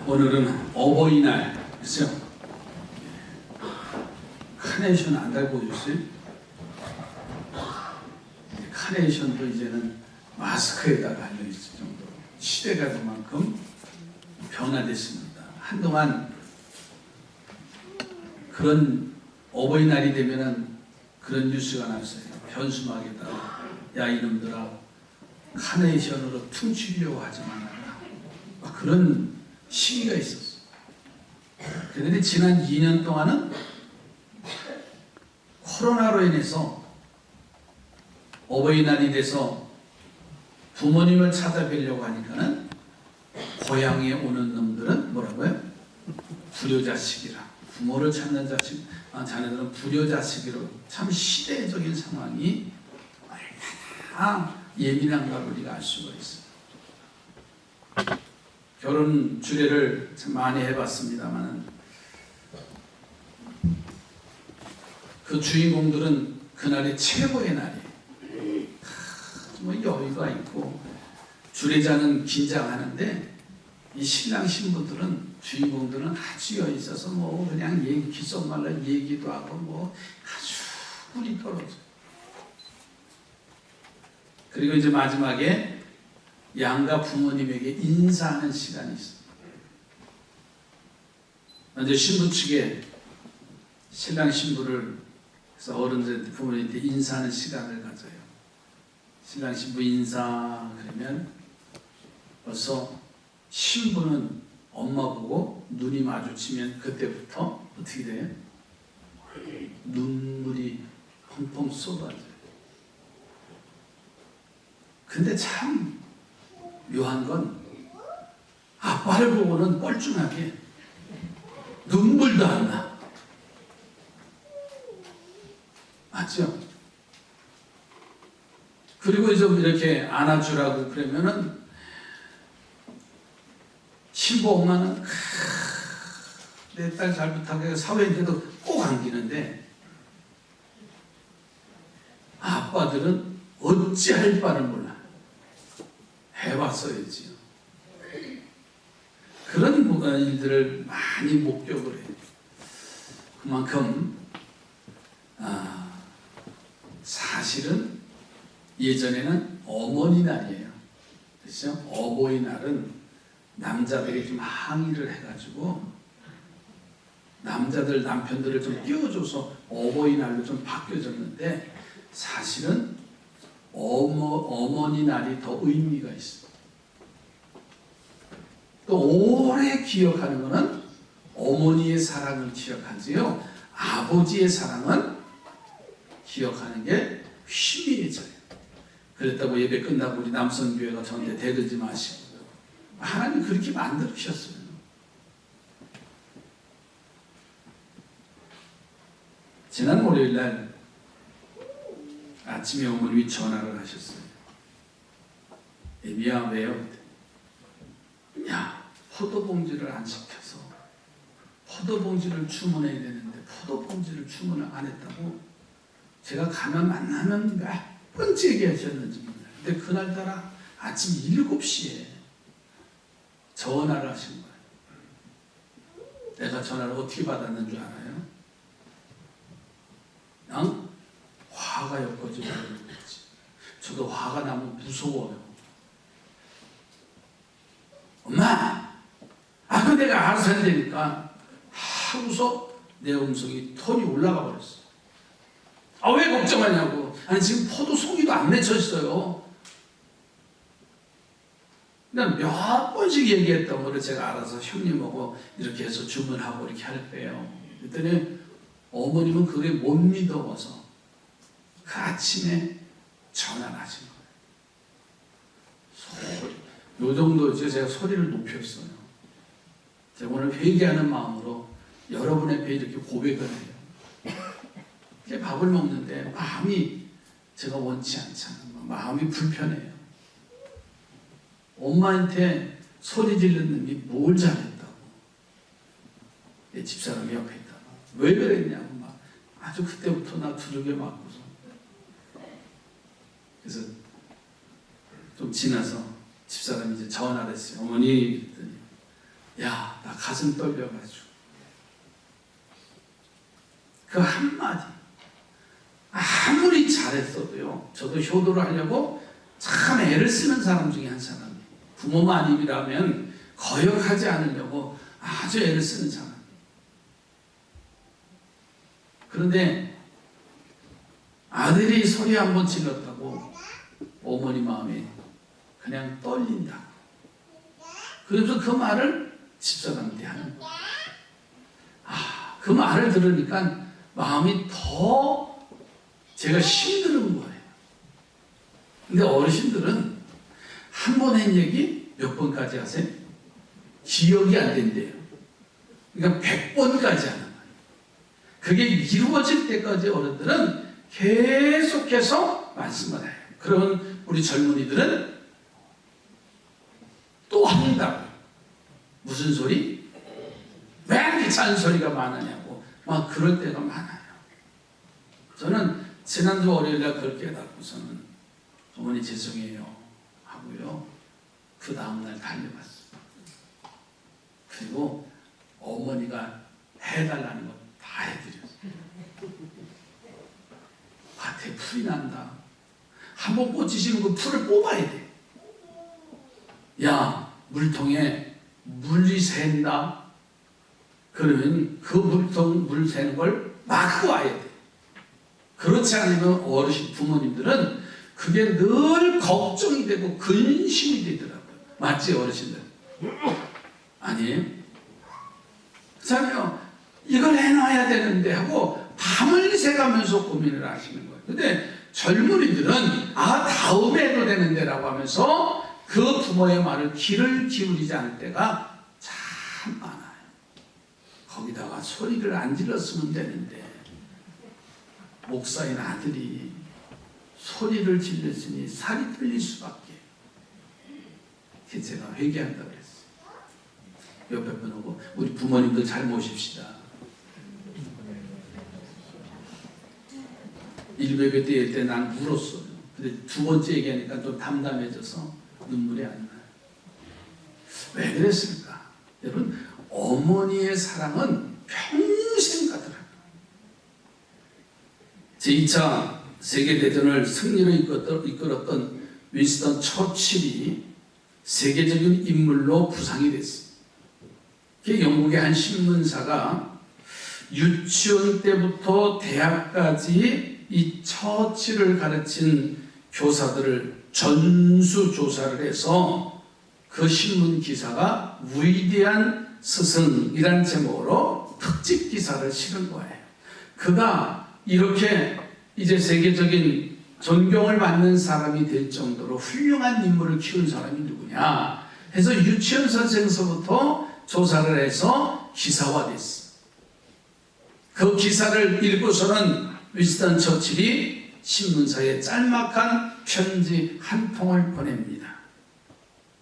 오늘은 어버이날, 그렇죠? 카네이션 안 달고 오셨어요? 카네이션도 이제는 마스크에다가 달려있을 정도로 시대가 그만큼 변화됐습니다. 한동안 그런 어버이날이 되면은 그런 뉴스가 났어요. 현수막에다가 야 이놈들아 카네이션으로 퉁치려고 하지 말아라. 그런 시기가 있었어. 그런데 지난 2년 동안은 코로나로 인해서 어버이날이 돼서 부모님을 찾아뵈려고 하니까는 고향에 오는 놈들은 뭐라고요? 불효자식이라. 부모를 찾는 자식, 자네들은 불효자식이로. 참 시대적인 상황이 얼마나 예민한가 우리가 알 수가 있어요. 결혼 주례를 참 많이 해봤습니다만은 그 주인공들은 그날이 최고의 날이에요. 뭐 여유가 있고 주례자는 긴장하는데 이 신랑 신부들은 주인공들은 아주 여유 있어서 뭐 그냥 얘기 귓속말로 얘기도 하고 뭐 아주 꿀이 떨어져. 그리고 이제 마지막에 양가 부모님에게 인사하는 시간이 있어요. 먼저 신부 측에 신랑 신부를 그래서 어른들 부모님한테 인사하는 시간을 가져요. 신랑 신부 인사 그러면 벌써 신부는 엄마 보고 눈이 마주치면 그때부터 어떻게 돼요? 눈물이 펑펑 쏟아져요. 근데 참 묘한 건 아빠를 보고는 뻘쭘하게 눈물도 안 나. 맞죠? 그리고 좀 이렇게 안아주라고 그러면은 신부 엄마는 내 딸 잘 부탁해 사회인데도 꼭 안기는데 아빠들은 어찌할 바를 몰라. 해봤어야지요. 그런 일들을 많이 목격을 해요. 그만큼 사실은 예전에는 어머니 날이에요. 그렇죠? 어버이날은 남자들이 좀 항의를 해가지고 남자들 남편들을 좀 띄워줘서 어버이날로 좀 바뀌어졌는데 사실은 어머니 날이 더 의미가 있어요. 또 오래 기억하는 것은 어머니의 사랑을 기억하지요. 아버지의 사랑은 기억하는 게 희미해져요. 그랬다고 예배 끝나고 우리 남성교회가 저한테 대들지 마시고 하나님 그렇게 만들으셨어요. 지난 월요일날 아침에 어머님이 전화를 하셨어요. 애미야 왜요? 야 포도봉지를 안 시켜서 포도봉지를 주문해야 되는데 포도봉지를 주문을 안 했다고 제가 가면 만나면 몇 번째 얘기하셨는지 몰라요. 근데 그날따라 아침 7시에 전화를 하신 거예요. 내가 전화를 어떻게 받았는 줄 알아요? 화가 엮어지고 있지. 저도 화가 나면 무서워요. 엄마! 그 내가 알아서 해야 되니까 하고서 내 음성이 톤이 올라가 버렸어. 왜 걱정하냐고. 아니 지금 포도 송이도 안 맺혔어요. 난 몇 번씩 얘기했던 거를 제가 알아서 형님하고 이렇게 해서 주문하고 이렇게 할 거예요. 그랬더니 어머님은 그게 못 믿어서 그 아침에 전화를 하신 거예요. 요 정도 제가 소리를 높였어요. 제가 오늘 회개하는 마음으로 여러분 앞에 이렇게 고백을 해요. 밥을 먹는데 마음이 제가 원치 않잖아요. 마음이 불편해요. 엄마한테 소리 지르는 놈이 뭘 잘했다고. 내 집사람이 옆에 있다가 왜 그랬냐고 막 아주 그때부터 나 두들겨 맞고서 그래서 좀 지나서 집사람이 이제 전화를 했어요. 어머니 그랬더니 야, 나 가슴 떨려가지고 그 한마디 아무리 잘했어도요, 저도 효도를 하려고 참 애를 쓰는 사람 중에 한 사람이에요. 부모 마님이라면 거역하지 않으려고 아주 애를 쓰는 사람. 그런데 아들이 소리 한번 질렀다고 어머니 마음이 그냥 떨린다. 그래서 그 말을 집사람한테 하는 거예요. 그 말을 들으니까 마음이 더 제가 힘드는 거예요. 근데 어르신들은 한 번 한 얘기 몇 번까지 하세요? 기억이 안 된대요. 그러니까 100번까지 하는 거예요. 그게 이루어질 때까지 어른들은 계속해서 말씀을 해요. 그러면 우리 젊은이들은 또 한다고요. 무슨 소리? 왜 이렇게 잔소리가 많으냐고 막 그럴 때가 많아요. 저는 지난주 월요일날 그걸 깨닫고서는 어머니 죄송해요 하고요, 그 다음날 달려갔어요. 그리고 어머니가 해달라는 거 다 해드렸어요. 밭에 풀이 난다. 한번 꽂히시면 그 풀을 뽑아야 돼. 야, 물통에 물이 샌다. 그러면 그 물통 물 새는 걸 막고 와야 돼. 그렇지 않으면 어르신 부모님들은 그게 늘 걱정이 되고 근심이 되더라고요. 맞지 어르신들? 아니에요? 그렇잖아요. 이걸 해놔야 되는데 하고 밤을 새가면서 고민을 하시는 거예요. 근데 젊은이들은 다음에 해도 되는데 라고 하면서 그 부모의 말을 귀를 기울이지 않을 때가 참 많아요. 거기다가 소리를 안 질렀으면 되는데 목사인 아들이 소리를 질렀으니 살이 풀릴 수밖에. 그래서 제가 회개한다고 그랬어요. 옆에 분 오고 우리 부모님들 잘 모십시다. 100회 때 난 울었어요. 근데 두 번째 얘기하니까 좀 담담해져서 눈물이 안 나요. 왜 그랬을까? 여러분, 어머니의 사랑은 평생 가더라고요. 제2차 세계대전을 승리로 이끌었던 윈스턴 처칠이 세계적인 인물로 부상이 됐어요. 영국의 한 신문사가 유치원 때부터 대학까지 이 처칠을 가르친 교사들을 전수조사를 해서 그 신문 기사가 위대한 스승이란 제목으로 특집 기사를 실은 거예요. 그가 이렇게 이제 세계적인 존경을 받는 사람이 될 정도로 훌륭한 인물을 키운 사람이 누구냐 해서 유치원 선생서부터 조사를 해서 기사화됐어. 그 기사를 읽고서는 윈스턴 처칠이 신문사에 짤막한 편지 한 통을 보냅니다.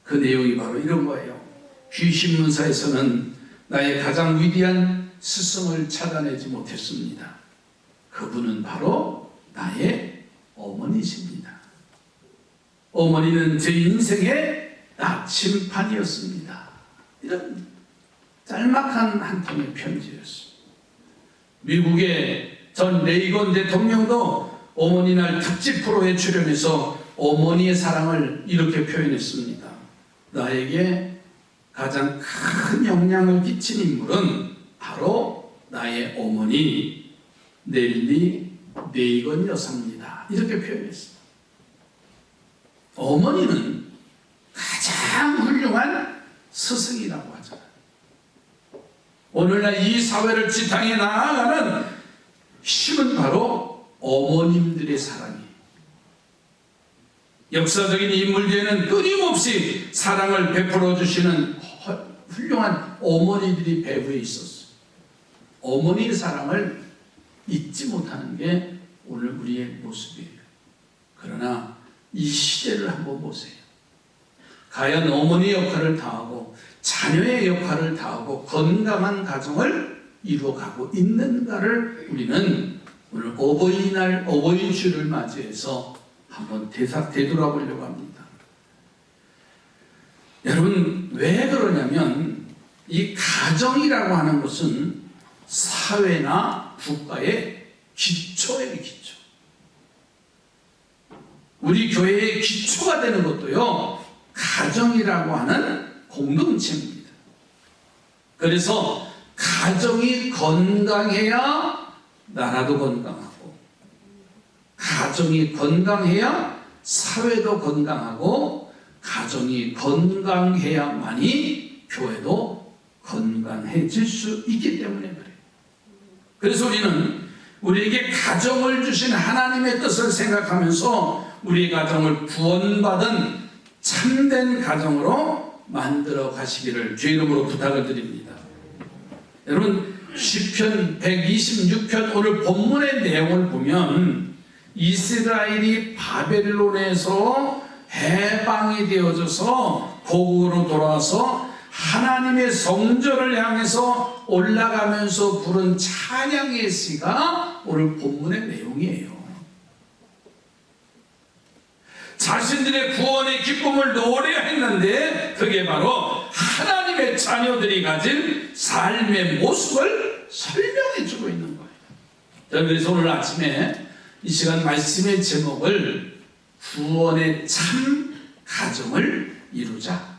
그 내용이 바로 이런 거예요. 귀신문사에서는 나의 가장 위대한 스승을 찾아내지 못했습니다. 그분은 바로 나의 어머니십니다. 어머니는 제 인생의 나침판이었습니다. 이런 짤막한 한 통의 편지였습니다. 미국의 전 레이건 대통령도 어머니 날 특집 프로에 출연해서 어머니의 사랑을 이렇게 표현했습니다. 나에게 가장 큰 영향을 끼친 인물은 바로 나의 어머니 넬리 레이건 여사입니다. 이렇게 표현했습니다. 어머니는 가장 훌륭한 스승이라고 하잖아요. 오늘날 이 사회를 지탱해 나아가는 힘은 바로 어머님들의 사랑이에요. 역사적인 인물들에는 끊임없이 사랑을 베풀어 주시는 훌륭한 어머니들이 배후에 있었어요. 어머니의 사랑을 잊지 못하는 게 오늘 우리의 모습이에요. 그러나 이 시대를 한번 보세요. 과연 어머니 역할을 다하고 자녀의 역할을 다하고 건강한 가정을 이루어가고 있는가를 우리는 오늘 어버이날 어버이주를 맞이해서 한번 되돌아보려고 합니다. 여러분, 왜 그러냐면 이 가정이라고 하는 것은 사회나 국가의 기초예요, 기초. 우리 교회의 기초가 되는 것도요, 가정이라고 하는 공동체입니다. 그래서 가정이 건강해야 나라도 건강하고, 가정이 건강해야 사회도 건강하고, 가정이 건강해야만이 교회도 건강해질 수 있기 때문에 그래요. 그래서 우리에게 가정을 주신 하나님의 뜻을 생각하면서 우리의 가정을 구원받은 참된 가정으로 만들어 가시기를 주의 이름으로 부탁을 드립니다. 여러분, 시편 126편 오늘 본문의 내용을 보면 이스라엘이 바벨론에서 해방이 되어져서 고국으로 돌아와서 하나님의 성전을 향해서 올라가면서 부른 찬양의 시가 오늘 본문의 내용이에요. 자신들의 구원의 기쁨을 노래했는데 그게 바로 하나님의 자녀들이 가진 삶의 모습을 설명해 주고 있는 거예요. 그래서 오늘 아침에 이 시간 말씀의 제목을 구원의 참 가정을 이루자,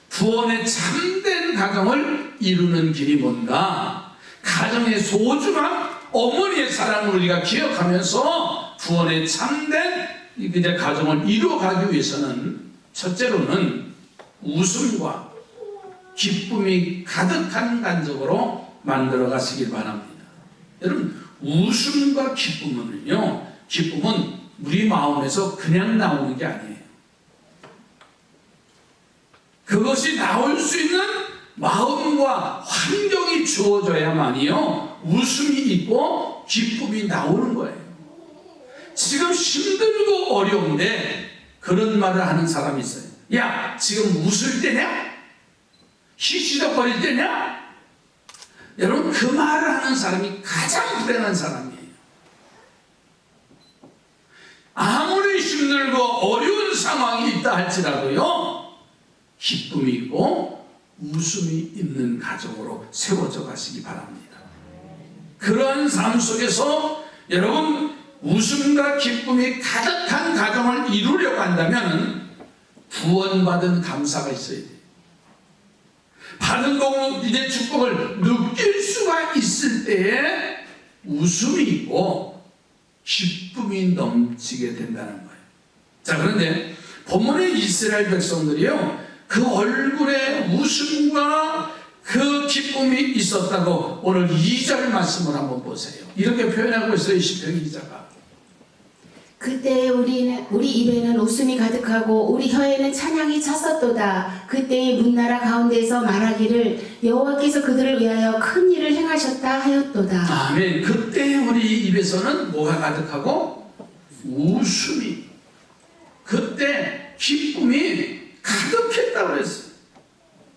구원의 참된 가정을 이루는 길이 뭔가, 가정의 소중함, 어머니의 사랑을 우리가 기억하면서 구원의 참된 이제 가정을 이루어가기 위해서는 첫째로는 웃음과 기쁨이 가득한 가정으로 만들어 가시길 바랍니다. 여러분, 웃음과 기쁨은요, 기쁨은 우리 마음에서 그냥 나오는 게 아니에요. 그것이 나올 수 있는 마음과 환경이 주어져야만이요, 웃음이 있고 기쁨이 나오는 거예요. 지금 힘들고 어려운데 그런 말을 하는 사람이 있어요. 야, 지금 웃을 때냐? 희시덕거릴 때냐? 여러분, 그 말을 하는 사람이 가장 불행한 사람이에요. 아무리 힘들고 어려운 상황이 있다 할지라도요, 기쁨이 있고 웃음이 있는 가정으로 세워져 가시기 바랍니다. 그러한 삶 속에서 여러분, 웃음과 기쁨이 가득한 가정을 이루려고 한다면 구원받은 감사가 있어야 돼요. 받은 이제 축복을 느낄 수가 있을 때에 웃음이 있고 기쁨이 넘치게 된다는 거예요. 자, 그런데 본문의 이스라엘 백성들이요, 그 얼굴에 웃음과 그 기쁨이 있었다고 오늘 2절 말씀을 한번 보세요. 이렇게 표현하고 있어요, 시편 기자가. 그때 우리 입에는 웃음이 가득하고 우리 혀에는 찬양이 찼었도다. 그때의 문나라 가운데서 말하기를 여호와께서 그들을 위하여 큰 일을 행하셨다 하였도다. 아멘. 그때 우리 입에서는 뭐가 가득하고? 웃음이. 그때 기쁨이 가득했다고 그랬어요.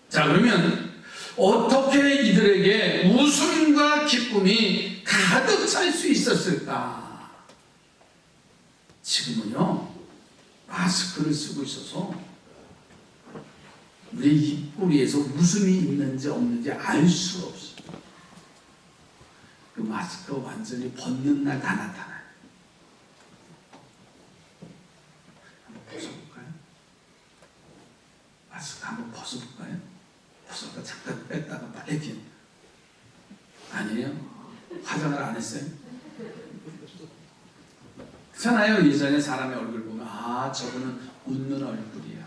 자, 그러면 어떻게 이들에게 웃음과 기쁨이 가득 찰 수 있었을까? 지금은요, 마스크를 쓰고 있어서 우리 입꼬리에서 웃음이 있는지 없는지 알 수가 없어요. 그 마스크가 완전히 벗는 날 다 나타나요. 한번 벗어볼까요? 마스크 한번 벗어볼까요? 벗어볼까? 잠깐 뺐다가 빨리. 아니에요? 화장을 안 했어요? 그렇잖아요. 예전에 사람의 얼굴 보면 아, 저분은 웃는 얼굴이야,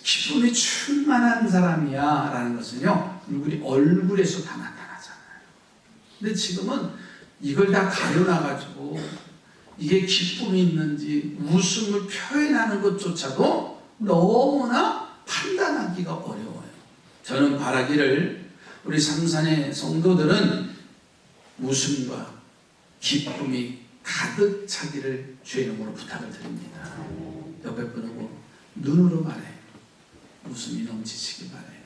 기쁨이 충만한 사람이야 라는 것은요, 얼굴에서 다 나타나잖아요. 근데 지금은 이걸 다 가려놔가지고 이게 기쁨이 있는지 웃음을 표현하는 것조차도 너무나 판단하기가 어려워요. 저는 바라기를 우리 삼산의 성도들은 웃음과 기쁨이 가득 차기를 주의 이름으로 부탁을 드립니다. 옆에 분하고 눈으로 말해. 웃음이 넘치시기 바래요.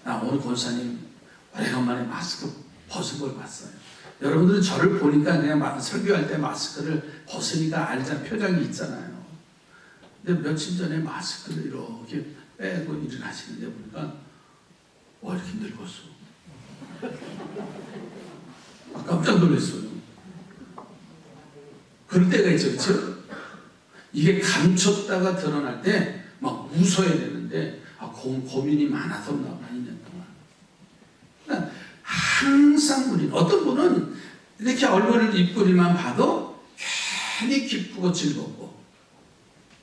나 오늘 권사님 오래간만에 마스크 벗은 걸 봤어요. 여러분들은 저를 보니까 그냥 설교할 때 마스크를 벗으니까 알잖아요. 표정이 있잖아요. 근데 며칠 전에 마스크를 이렇게 빼고 일을 하시는데 보니까 와 이렇게 늙었어. 깜짝 놀랐어요. 그럴 때가 있죠, 그렇죠? 이게 감췄다가 드러날 때 막 웃어야 되는데 고민이 많아서 나 2년 동안. 그러니까 항상 우리는 어떤 분은 이렇게 얼굴을 입꼬리만 봐도 괜히 기쁘고 즐겁고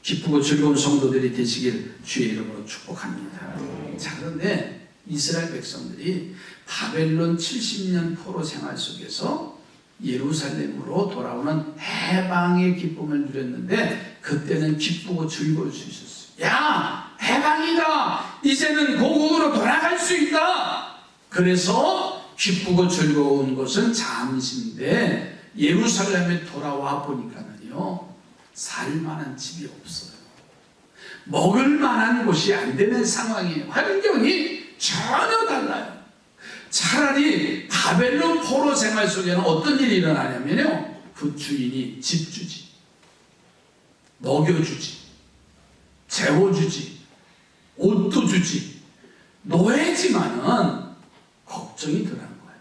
기쁘고 즐거운 성도들이 되시길 주의 이름으로 축복합니다. 자, 그런데 이스라엘 백성들이 바벨론 70년 포로 생활 속에서 예루살렘으로 돌아오는 해방의 기쁨을 누렸는데 그때는 기쁘고 즐거울 수 있었어요. 야, 해방이다. 이제는 고국으로 돌아갈 수 있다. 그래서 기쁘고 즐거운 것은 잠시인데 예루살렘에 돌아와 보니까는요, 살만한 집이 없어요. 먹을 만한 곳이 안 되는 상황이에요. 환경이 전혀 달라요. 차라리 바벨론 포로 생활 속에는 어떤 일이 일어나냐면요, 그 주인이 집 주지, 먹여주지, 재워주지, 옷도 주지, 노예지만은 걱정이 덜한 거예요.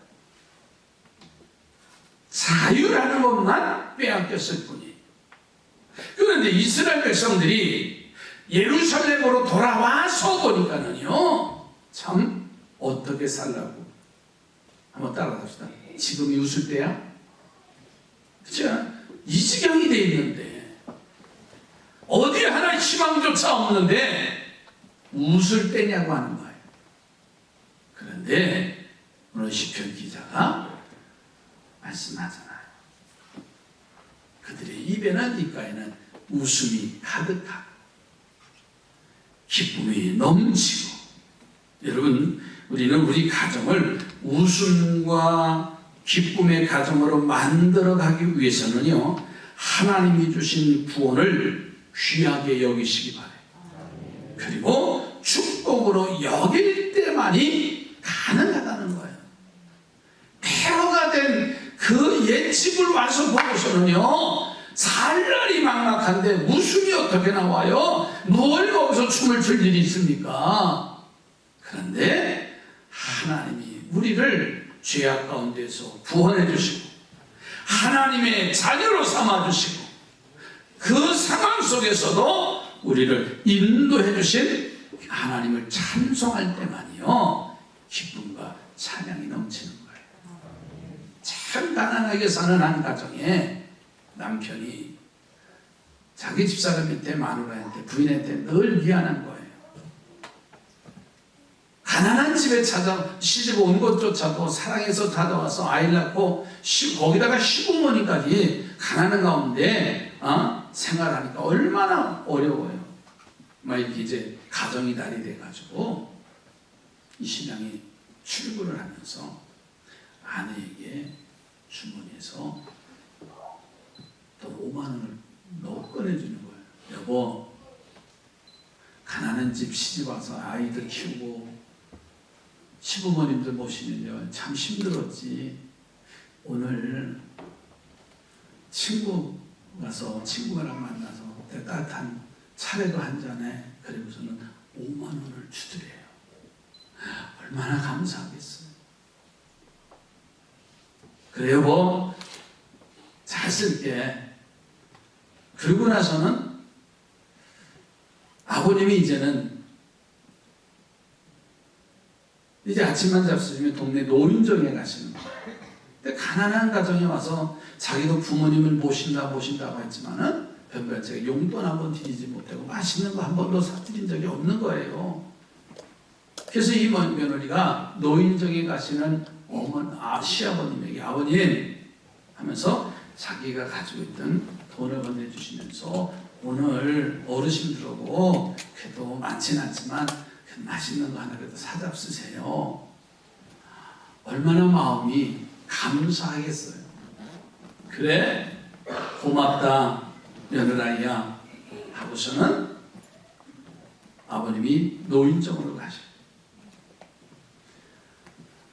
자유라는 것만 빼앗겼을 뿐이에요. 그런데 이스라엘 백성들이 예루살렘으로 돌아와서 보니까는요, 참 어떻게 살라고. 한번 따라갑시다. 지금이 웃을 때야? 그렇죠? 이 지경이 돼 있는데 어디 하나 희망조차 없는데 웃을 때냐고 하는 거예요. 그런데 오늘 시편 기자가 말씀하잖아요. 그들의 입에는 입가에는 웃음이 가득하고 기쁨이 넘치고. 여러분, 우리는 우리 가정을 웃음과 기쁨의 가정으로 만들어가기 위해서는요, 하나님이 주신 구원을 귀하게 여기시기 바라요. 그리고 축복으로 여길 때만이 가능하다는 거예요. 폐허가 된 그 옛집을 와서 보고서는요, 살 날이 막막한데 웃음이 어떻게 나와요? 뭘 거기서 춤을 출 일이 있습니까? 그런데 하나님이 우리를 죄악 가운데서 구원해 주시고 하나님의 자녀로 삼아 주시고 그 상황 속에서도 우리를 인도해 주신 하나님을 찬송할 때만이요, 기쁨과 찬양이 넘치는 거예요. 참 가난하게 사는 한 가정에 남편이 자기 집사람한테, 마누라한테, 부인한테 늘 미안한 거예요. 가난한 집에 시집 온 것조차도 사랑해서 찾아와서 아이를 낳고 거기다가 시부모님까지 가난한 가운데 생활하니까 얼마나 어려워요. 막 이렇게 이제 가정이 달이 돼가지고 이 신랑이 출근을 하면서 아내에게 주머니에서 또 5만 원을 넣어 꺼내주는 거예요. 여보, 가난한 집 시집 와서 아이들 키우고 시부모님들 모시는데 참 힘들었지. 오늘 친구 가서 친구랑 만나서 따뜻한 차례도 한 잔에 그리고서는 5만 원을 주더래요. 얼마나 감사하겠어요. 그래 여보, 잘 쓸게. 그러고 나서는 아버님이 이제는 이제 아침만 잡수시면 동네 노인정에 가시는 거예요. 근데 가난한 가정에 와서 자기도 부모님을 모신다고 했지만은 변변제가 용돈 한 번 드리지 못하고 맛있는 거 한 번도 사드린 적이 없는 거예요. 그래서 이 며느리가 노인정에 가시는 시아버님에게 아버님 하면서 자기가 가지고 있던 돈을 건네주시면서 오늘 어르신들하고 그래도 많지는 않지만 맛있는 거 하나 그래도 사다 쓰세요. 얼마나 마음이 감사하겠어요. 그래 고맙다 며느라이야 하고서는 아버님이 노인정으로 가셔요.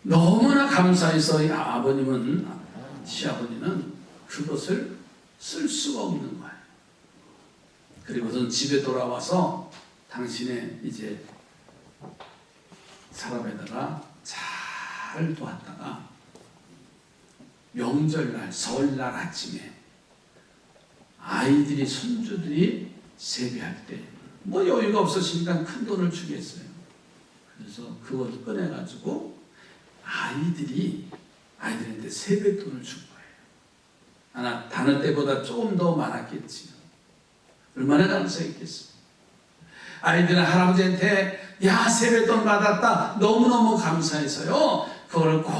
너무나 감사해서 시아버님은 그것을 쓸 수가 없는 거예요. 그리고선 집에 돌아와서 당신의 이제 사람에다가 잘 도왔다가 명절날, 설날 아침에 아이들이, 손주들이 세배할 때 뭐 여유가 없으시니까 큰 돈을 주겠어요. 그래서 그걸 꺼내가지고 아이들한테 세뱃돈을 준 거예요. 하나 다른 때보다 조금 더 많았겠지요. 얼마나 감사했겠어요. 아이들은 할아버지한테 야 세뱃돈 받았다 너무너무 감사해서요 그걸 꼭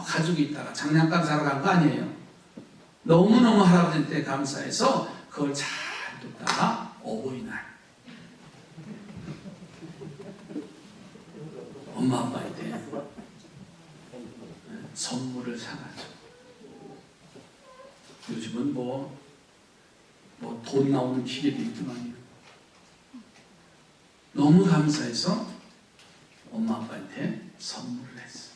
가지고 있다가 장난감 사러 간 거 아니에요. 너무너무 할아버지한테 감사해서 그걸 잘 뒀다가 어버이날 엄마 아빠한테 선물을 사가지고, 요즘은 뭐 돈 나오는 기계도 있더만요. 너무 감사해서 엄마 아빠한테 선물을 했어.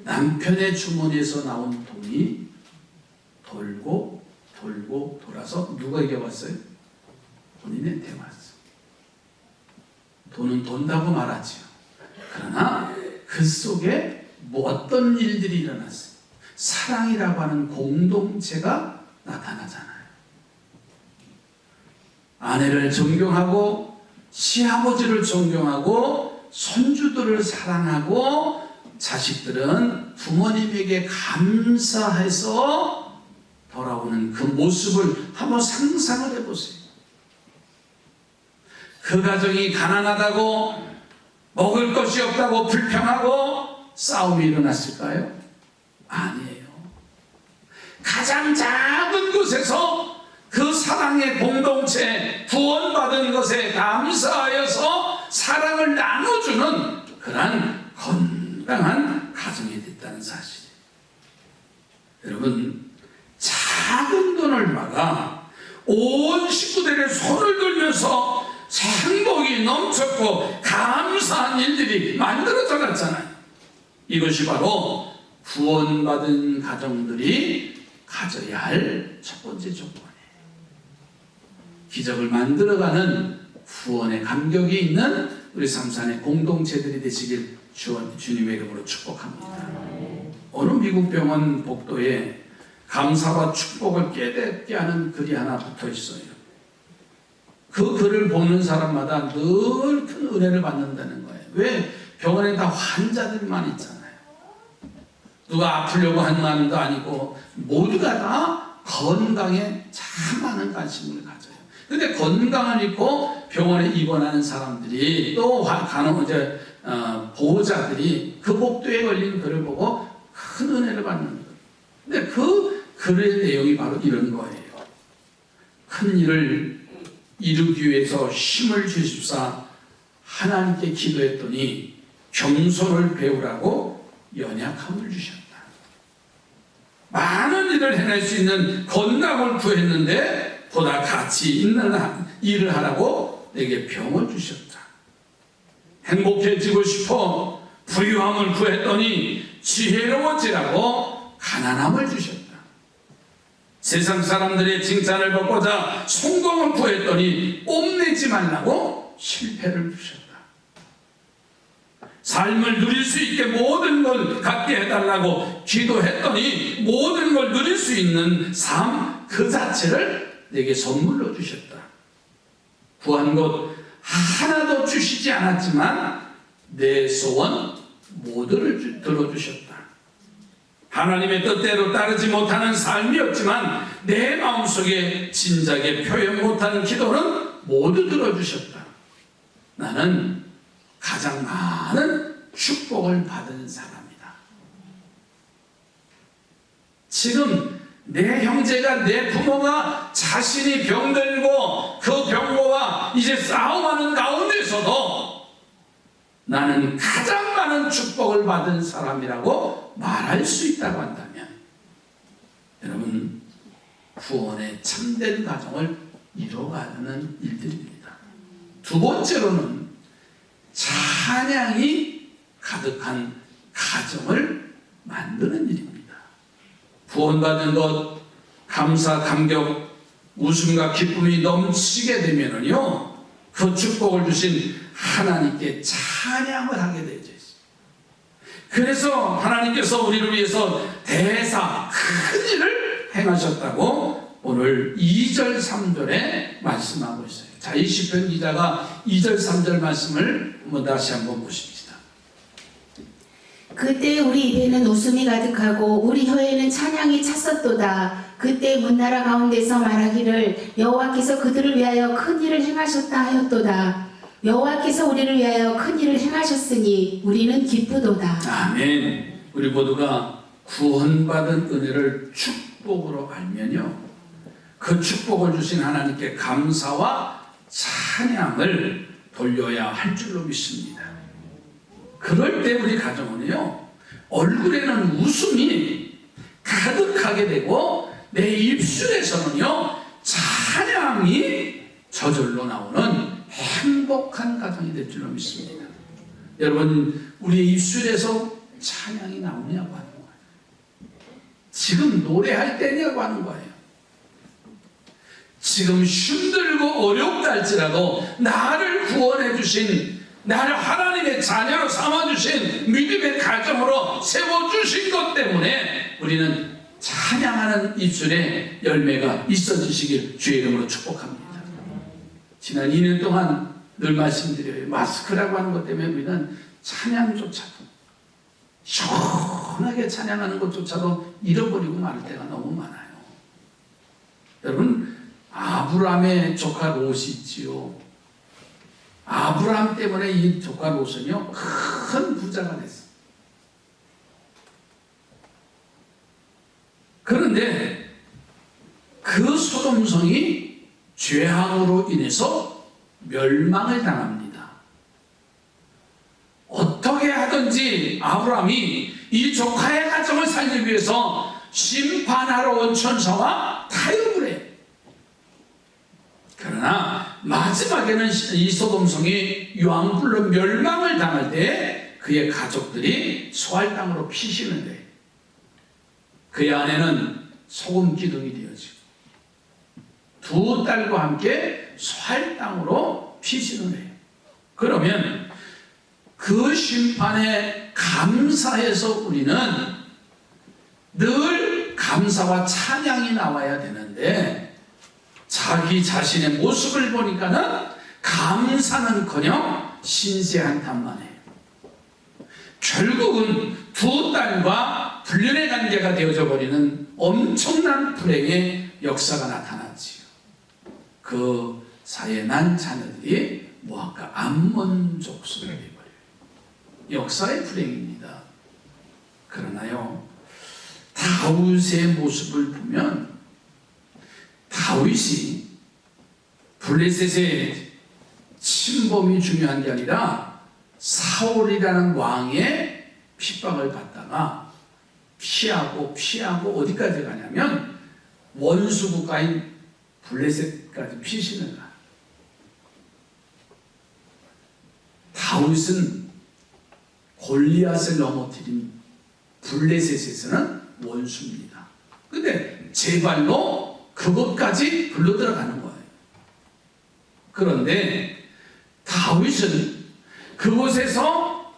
남편의 주머니에서 나온 돈이 돌고 돌아서 누구에게 왔어요? 본인한테 왔어. 돈은 돈다고 말하지요. 그러나 그 속에 뭐 어떤 일들이 일어났어요. 사랑이라고 하는 공동체가 나타나잖아요. 아내를 존경하고 시아버지를 존경하고 손주들을 사랑하고 자식들은 부모님에게 감사해서 돌아오는 그 모습을 한번 상상을 해보세요. 그 가정이 가난하다고 먹을 것이 없다고 불평하고 싸움이 일어났을까요? 아니에요. 가장 작은 곳에서 그 사랑의 공동체, 구원받은 것에 감사하여서 사랑을 나눠주는 그러한 건강한 가정이 됐다는 사실이에요. 여러분, 작은 돈을 막아 온 식구들의 손을 들면서 행복이 넘쳤고 감사한 일들이 만들어져 갔잖아요. 이것이 바로 구원받은 가정들이 가져야 할 첫 번째 조건이에요. 기적을 만들어가는 구원의 감격이 있는 우리 삼산의 공동체들이 되시길 주님의 이름으로 축복합니다. 어느 미국 병원 복도에 감사와 축복을 깨닫게 하는 글이 하나 붙어 있어요. 그 글을 보는 사람마다 늘 큰 은혜를 받는다는 거예요. 왜? 병원에 다 환자들만 있잖아요. 누가 아프려고 하는 마음도 아니고 모두가 다 건강에 참 많은 관심을 가져요. 그런데 건강을 잃고 병원에 입원하는 사람들이 또 보호자들이 그 복도에 걸린 글을 보고 큰 은혜를 받는 거예요. 근데 그 글의 내용이 바로 이런 거예요. 큰 일을 이루기 위해서 힘을 주십사 하나님께 기도했더니 겸손을 배우라고 연약함을 주셨다. 많은 일을 해낼 수 있는 건강을 구했는데 보다 가치 있는 일을 하라고 내게 병을 주셨다. 행복해지고 싶어 부유함을 구했더니 지혜로워지라고 가난함을 주셨다. 세상 사람들의 칭찬을 받고자 성공을 구했더니 뽐내지 말라고 실패를 주셨다. 삶을 누릴 수 있게 모든 걸 갖게 해달라고 기도했더니 모든 걸 누릴 수 있는 삶 그 자체를 내게 선물로 주셨다. 구한 것 하나도 주시지 않았지만 내 소원 모두를 들어주셨다. 하나님의 뜻대로 따르지 못하는 삶이었지만 내 마음속에 진작에 표현 못하는 기도는 모두 들어주셨다. 나는 가장 많은 축복을 받은 사람이다. 지금 내 형제가, 내 부모가 자신이 병들고 그 병고와 이제 싸움하는 가운데서도 나는 가장 많은 축복을 받은 사람이라고 말할 수 있다고 한다면 여러분, 구원의 참된 가정을 이뤄가는 일들입니다. 두 번째로는 찬양이 가득한 가정을 만드는 일입니다. 구원받은 것, 감사, 감격, 웃음과 기쁨이 넘치게 되면은요, 그 축복을 주신 하나님께 찬양을 하게 되죠. 그래서 하나님께서 우리를 위해서 대사 큰 일을 행하셨다고 오늘 2절 3절에 말씀하고 있어요. 자, 이 시편 기자가 2절 3절 말씀을 다시 한번 보십시다. 그때 우리 입에는 웃음이 가득하고 우리 혀에는 찬양이 찼었도다. 그때 문나라 가운데서 말하기를 여호와께서 그들을 위하여 큰 일을 행하셨다 하였도다. 여호와께서 우리를 위하여 큰 일을 행하셨으니 우리는 기쁘도다. 아멘. 우리 모두가 구원받은 은혜를 축복으로 알면요, 그 축복을 주신 하나님께 감사와 찬양을 돌려야 할 줄로 믿습니다. 그럴 때 우리 가정은요, 얼굴에는 웃음이 가득하게 되고 내 입술에서는요, 찬양이 저절로 나오는 행복한 가정이 될 줄로 믿습니다. 여러분, 우리의 입술에서 찬양이 나오냐고 하는 거예요. 지금 노래할 때냐고 하는 거예요. 지금 힘들고 어렵다 할지라도 나를 구원해 주신, 나를 하나님의 자녀로 삼아주신 믿음의 가정으로 세워주신 것 때문에 우리는 찬양하는 입술에 열매가 있어지시길 주의 이름으로 축복합니다. 지난 2년 동안 늘 말씀드려요. 마스크라고 하는 것 때문에 우리는 찬양조차도, 시원하게 찬양하는 것조차도 잃어버리고 말 때가 너무 많아요. 여러분, 아브라함의 조카 롯이 있지요. 아브라함 때문에 이 조카 롯은요, 큰 부자가 됐어요. 그런데 그 소돔성이 죄악으로 인해서 멸망을 당합니다. 어떻게 하든지 아브라함이 이 조카의 가정을 살기 위해서 심판하러 온 천사와 타협을 해요. 그러나 마지막에는 이 소돔성이 유황불로 멸망을 당할 때 그의 가족들이 소알 땅으로 피신을 해요. 그의 아내는 소금 기둥이 되어지고 두 딸과 함께 소알 땅으로 피신을 해요. 그러면 그 심판에 감사해서 우리는 늘 감사와 찬양이 나와야 되는데, 자기 자신의 모습을 보니까는 감사는커녕 신세한탄만 해요. 결국은 두 딸과 불륜의 관계가 되어져 버리는 엄청난 불행의 역사가 나타났지요. 그 사이에 난 자녀들이 모압과 암몬 족속이 되어버려요. 역사의 불행입니다. 그러나요, 다윗의 모습을 보면 다윗이 블레셋의 침범이 중요한 게 아니라 사울이라는 왕의 핍박을 받다가 피하고 어디까지 가냐면 원수 국가인 블레셋까지 피신을 가요. 다윗은 골리앗을 넘어뜨린 블레셋에서는 원수입니다. 근데 제 발로 그것까지 불러 들어가는 거예요. 그런데 다윗은 그곳에서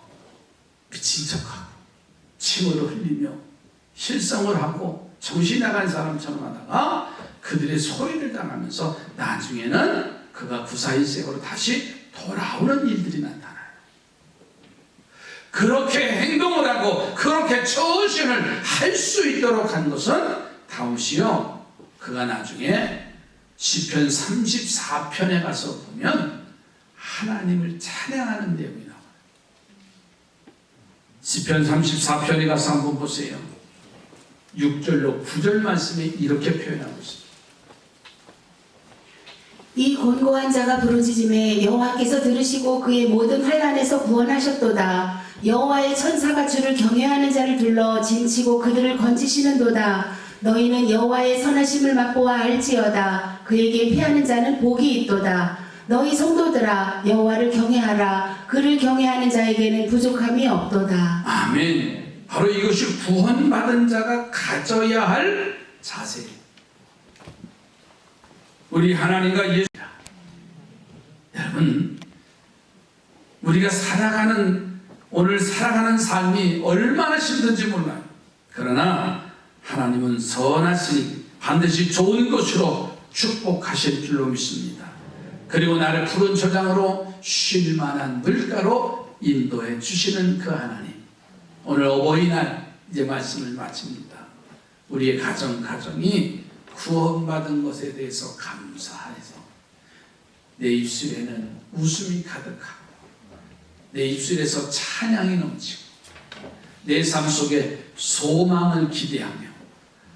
미친 척하고 침을 흘리며 실성을 하고 정신 나간 사람처럼 하다가 그들의 소리를 당하면서 나중에는 그가 구사일색으로 다시 돌아오는 일들이 나타나요. 그렇게 행동을 하고 그렇게 처신을 할 수 있도록 한 것은 다윗이요, 그가 나중에 시편 34편에 가서 보면 하나님을 찬양하는 내용이 나와요. 시편 34편에 가서 한번 보세요. 6절로 9절 말씀에 이렇게 표현하고 있습니다. 이 곤고한 자가 부르짖음에 여호와께서 들으시고 그의 모든 환난에서 구원하셨도다. 여호와의 천사가 주를 경외하는 자를 둘러 진치고 그들을 건지시는도다. 너희는 여호와의 선하심을 맛보아 알지어다. 그에게 피하는 자는 복이 있도다. 너희 성도들아, 여호와를 경외하라. 그를 경외하는 자에게는 부족함이 없도다. 아멘. 바로 이것이 구원받은 자가 가져야 할 자세예요. 우리 하나님과 예수. 여러분, 우리가 오늘 살아가는 삶이 얼마나 힘든지 몰라요. 그러나 하나님은 선하시니 반드시 좋은 것으로 축복하실 줄로 믿습니다. 그리고 나를 푸른 초장으로 쉴 만한 물가로 인도해 주시는 그 하나님. 오늘 어버이날 이제 말씀을 마칩니다. 우리의 가정이 구원받은 것에 대해서 감사해서 내 입술에는 웃음이 가득하고 내 입술에서 찬양이 넘치고 내 삶 속에 소망을 기대하며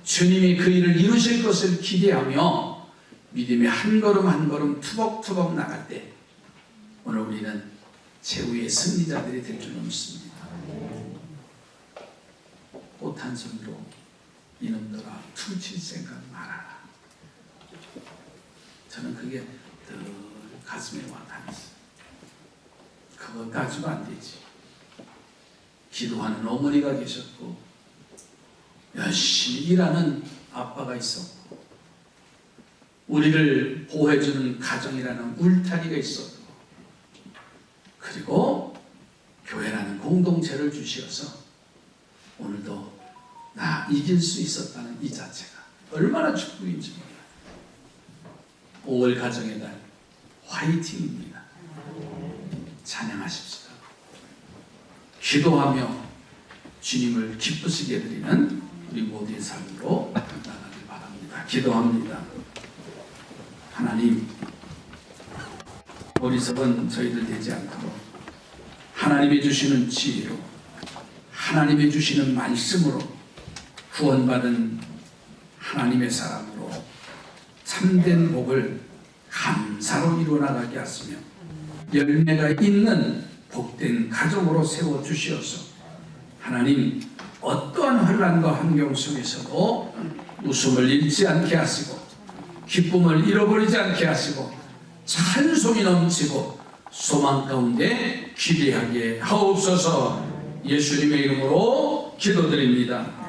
주님이 그 일을 이루실 것을 기대하며 믿음의 한 걸음 한 걸음 투벅투벅 나갈 때 오늘 우리는 최후의 승리자들이 될 줄로 믿습니다. 꽃 한 송이로 이놈들아 퉁칠 생각 말아라. 저는 그게 늘 가슴에 와닿았어요. 그거 가지고 안 되지. 기도하는 어머니가 계셨고 열심히 일하는 아빠가 있었고 우리를 보호해주는 가정이라는 울타리가 있었고 그리고 교회라는 공동체를 주시어서 오늘도 나 이길 수 있었다는 이 자체가 얼마나 축복인지 몰라요. 5월 가정의 날 화이팅입니다. 찬양하십시다. 기도하며 주님을 기쁘시게 해드리는 우리 모두의 삶으로 나가길 바랍니다. 기도합니다. 하나님, 어리석은 저희들 되지 않도록 하나님이 주시는 지혜로 하나님이 주시는 말씀으로 구원받은 하나님의 사람으로 참된 복을 감사로 이루어나가게 하시며 열매가 있는 복된 가정으로 세워주시어서 하나님 어떠한 환난과 환경 속에서도 웃음을 잃지 않게 하시고 기쁨을 잃어버리지 않게 하시고 찬송이 넘치고 소망 가운데 기대하게 하옵소서. 예수님의 이름으로 기도드립니다.